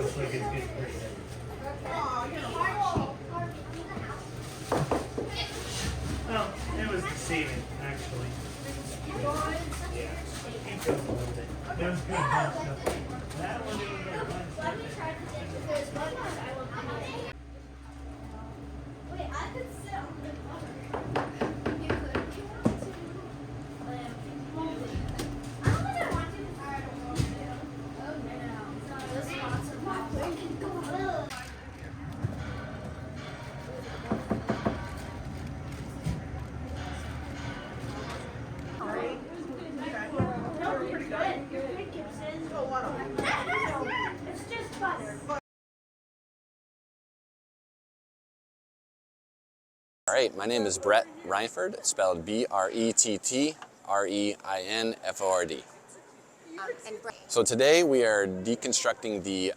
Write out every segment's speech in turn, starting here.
looks like it's getting pretty heavy. Well, it was deceiving, actually. Yeah. Keep going a little bit. That was good. That one didn't go. Let me try to think if there's one more I will come in. Wait, I could sit on the water. You could if you wanted to. I don't think I want to. I don't want to. Oh no. There's lots of water. It's just butter. All right, my name is Brett Reinford, spelled B-R-E-T-T-R-E-I-N-F-O-R-D. So today we are deconstructing the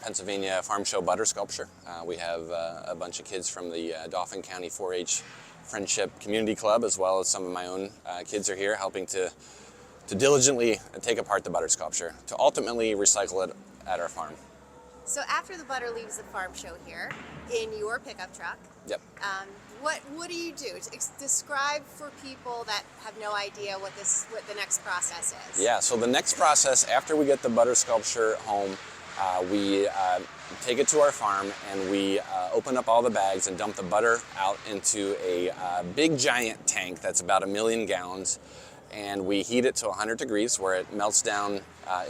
Pennsylvania Farm Show butter sculpture. We have a bunch of kids from the Dauphin County 4-H Friendship Community Club, as well as some of my own kids are here helping to diligently take apart the butter sculpture to ultimately recycle it at our farm. So after the butter leaves the farm show here in your pickup truck, Yep. what do you do? Describe for people that have no idea what the next process is. Yeah, so the next process after we get the butter sculpture home, we take it to our farm and we open up all the bags and dump the butter out into a big giant tank that's about 1 million gallons, and we heat it to 100 degrees where it melts down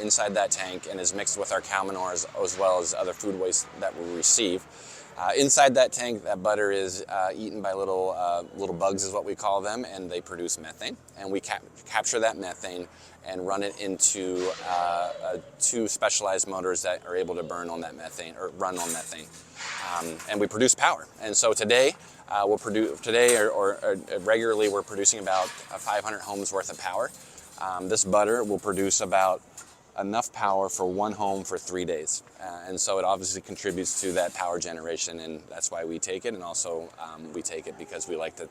inside that tank and is mixed with our cow manure as well as other food waste that we receive. Inside that tank, that butter is eaten by little bugs, is what we call them, and they produce methane. And we capture that methane and run it into 2 specialized motors that are able to burn on that methane or run on methane, and we produce power. And so today, regularly, we're producing about 500 homes worth of power. This butter will produce about enough power for 1 home for 3 days. And so it obviously contributes to that power generation, and that's why we take it. And also we take it because we like to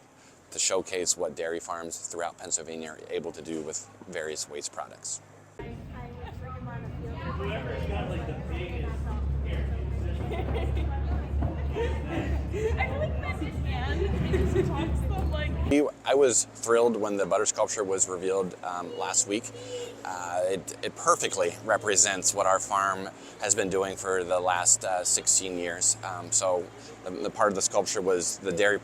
showcase what dairy farms throughout Pennsylvania are able to do with various waste products. Whoever's got like the biggest I was thrilled when the butter sculpture was revealed last week. It perfectly represents what our farm has been doing for the last 16 years. So the part of the sculpture was the dairy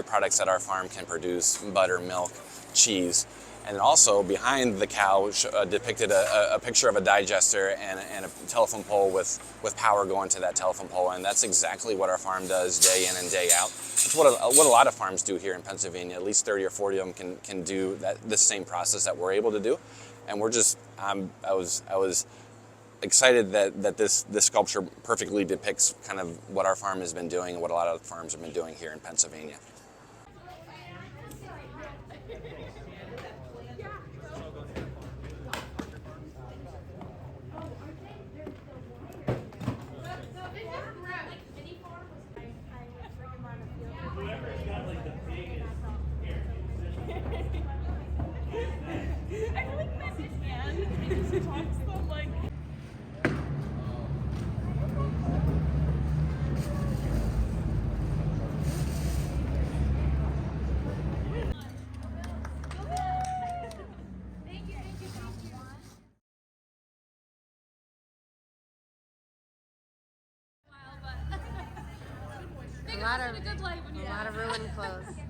products that our farm can produce: butter, milk, cheese. And also behind the cow depicted a picture of a digester and a telephone pole with power going to that telephone pole. And that's exactly what our farm does day in and day out. It's what a lot of farms do here in Pennsylvania. At least 30 or 40 of them can do this same process that we're able to do. And we're just, I was excited that this sculpture perfectly depicts kind of what our farm has been doing and what a lot of farms have been doing here in Pennsylvania. whoever's got like the biggest A lot of ruined clothes.